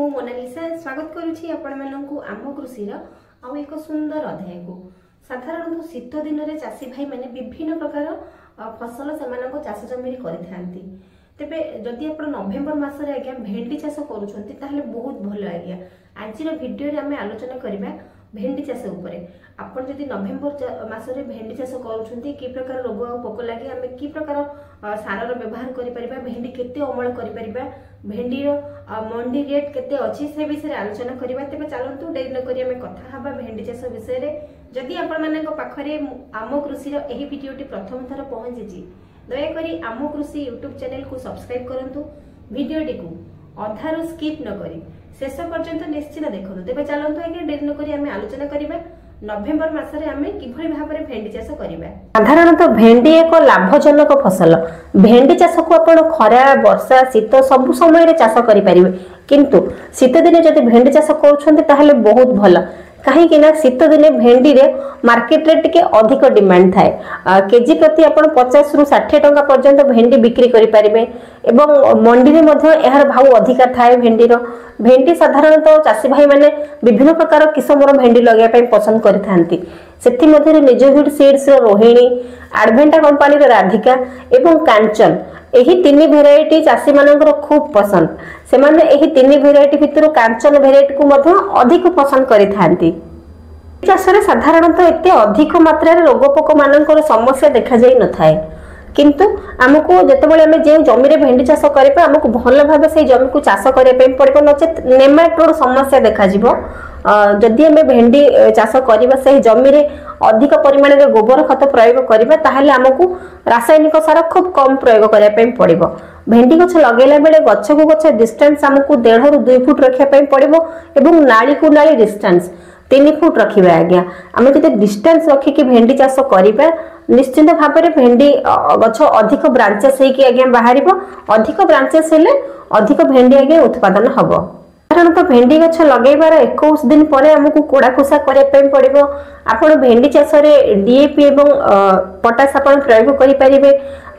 मु मोनालिसा स्वागत करुछि आपण माननकु आम कृषिर आउ एक सुंदर अध्याय को। साधारणतः शीत दिन में चाषी भाई माने विभिन्न प्रकार फसल से चाष जमी करिथांती। तेबे जदि आप नवेम्बर मासरे आज्ञा भेंडी चाष करूछंती ताहले बहुत भल आज्ञा। आज भिडियो रे आमे आलोचना करिबा भेंडी चाष उपरे। आपण जदि नवेम्बर मासरे भेंडी चाष करूछंती कि प्रकार रोग आ पोक लागि आमे कि प्रकार सारर व्यवहार करि परिबा, भेंडी केते अमल करि परिबा, भेंडी रो मंडी रेट केते अछि से विषय आलोचना करिबा। तेबे चलंतु डेरी न करि आमे कथा हबा भेंडी चाष विषय रे। जदि आपण मानक पाखरे आम कृषि रो एही वीडियोटी प्रथम थर पहुंचीची दयाकोरी आम कृषि यूट्यूब चैनल को सब्सक्राइब करंतु। वीडियोटी को अधारू स्किप न करी शेष पर्यंत निश्चित देखंतु। तेबे चलंतु आगे डेरी न करी आमे आलोचना करिबा नवेम्बर मासरे आमे किभली भाबरे भेंडी चाष करिबा। साधारणतः भेंडी एक लाभजनक फसल। भेंडी चाष को आपण खरा वर्षा शीत सब समय रे चाष करि परिबे, किंतु शीत दिने जदि भेंडी चाष करूछन्ते ताहले बहुत भल। कहीं शीत दिने भेंडी रे मार्केट रे टिके अधिक डिमांड थाए। केजी प्रति आपण 50 रु 60 टंका पर्यंत भेंडी बिक्री करि परिबे एवं मंडी रे मध्य एहार भाव अधिक थाए। भेंडी रो भेंडी साधारणतः चाषी भाई माने विभिन्न प्रकार किस्मर भेंडी लगे पई पसंद करिथांती। सेथि मध्ये निजोहिड सीड्स रो रोहिणी, एडवेंटा कंपनी रो राधिका एवं कांचन एही तीन भेराइटी चाषी मानकर खूब पसंद। से माने एही तीन भेराइटी भितर कांचन भेराइटी को मध्य अधिक पसंद करिथांती। चाषरे साधारणतः एते अधिक मात्रा रे रोग पोक मानकर समस्या देखा जाई न थाए, किंतु हमको जेतेबेले हमें जे जमी रे भेंडी चाष करिबा हमको भल भाबे से जमी को चाष करिया पे पड़िबो, नचेत नेमाटोड समस्या देखा जिवो। जदि हमें भेंडी चाष करिबा से जमी रे अधिक परिमाण रे गोबर खत प्रयोग करिबा ताहले हमको रासायनिक सार खूब कम प्रयोग करिया पे पड़िबो। भेंडी गछ लगेला बेले गछ को गछ डिस्टेंस हमको 1.5 रु 2 फुट रखिया पे पड़िबो एवं नाली को नाली डिस्टेंस 3 फुट रखिबा। आज्ञा आमे जदि डिस्टेंस रखि कि भेंडी चाष करिबा निश्चित भाव में भेंडी गछ अधिक ब्रांचेस होगी आज्ञा बाहरिबो। अधिक ब्रांचेस हेले अधिक भेंडी आज्ञा उत्पादन हबो। साधारणतः भेंडी गछ लगेबार 21 दिन पर हमको कोड़ा खुसा करिया पे पड़िबो। आपण भेंडी चाष रे डीएपी एवं पोटास आपण प्रयोग करि परिबे।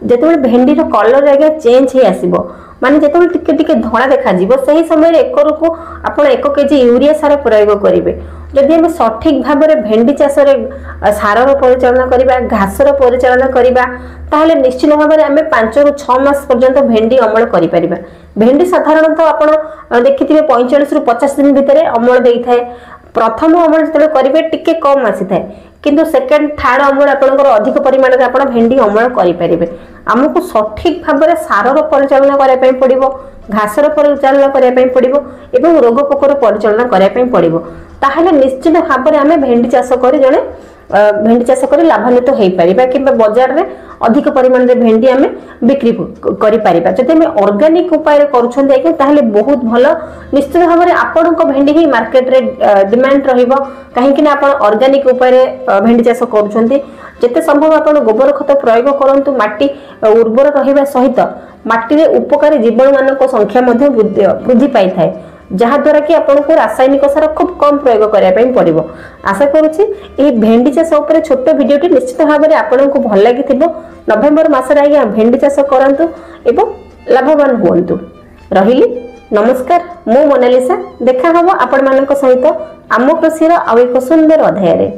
जेतेबेले भेंडी रो कलर आज्ञा चेंज हे आसीबो, माने जेतेबेले टिके टिके धळा देखा जिवो सही समय रे एकरको आपण 1 केजी यूरिया सार प्रयोग करिवे। जदि हम सठिक भाव में भेंडी चाष रे सारर परिचालना करिबा, घासर परिचालना करिबा ताहले निश्चित भाव में आमे 5 रु 6 मास पर्यंत भेंडी अमल करि परिबा। भेंडी साधारणतः आपण देखिथिबे 45 रु 50 दिन भितरे अमल देई थाए। प्रथम अमल जतले करिवे टिके कम आसी थाए, किंतु सेकंड थर्ड अमल आपनकर अधिक परिमाण रे आपण भेंडी अमल करि परिबे। हमको सठिक भाव में सारर परिचालना करिया पे पड़िबो, घासर परिचालना करिया पे पड़िबो एवं रोग पोकर परिचालना करिया पे पड़िबो। ताहले निश्चित भाव में आमे भेंडी चाष करी जणे भेंडी चाष करी लाभान्वित हो परिबा किबा बाजार रे अधिक परिमाण रे भेंडी आमे बिक्री करि परिबा। जदि आमे ऑर्गेनिक उपाय रे करूछन कि ताहले बहुत भलो। निश्चित भाव में आपन को भेंडी ही मार्केट रे डिमांड रहिबो, काहे कि ना आपन ऑर्गेनिक उपाय रे भेंडी चाष करूछन्ती। जेते संभव आपन गोबर खत प्रयोग करंतु। माटी उर्वर रहिबा सहित माटी रे उपकारी जीवाणु मानक संख्या मध्ये वृद्धि पाई थाए, जहा द्वारा कि आपन को रासायनिक सार खूब कम प्रयोग करिया पे पड़िबो। आशा करूछि एही भेंडी चाष ऊपर छोट वीडियोटी निश्चित भाव में आपन को भल लागिथिबो। नवेम्बर मासरे आज्ञा भेंडी चाष करंतु एवं लाभवान हुअन्तु। रहिली नमस्कार, मु मोनालिसा। देखा हबो आपण मानक सहित आम कृषि रो आ एक सुंदर अध्याय रे।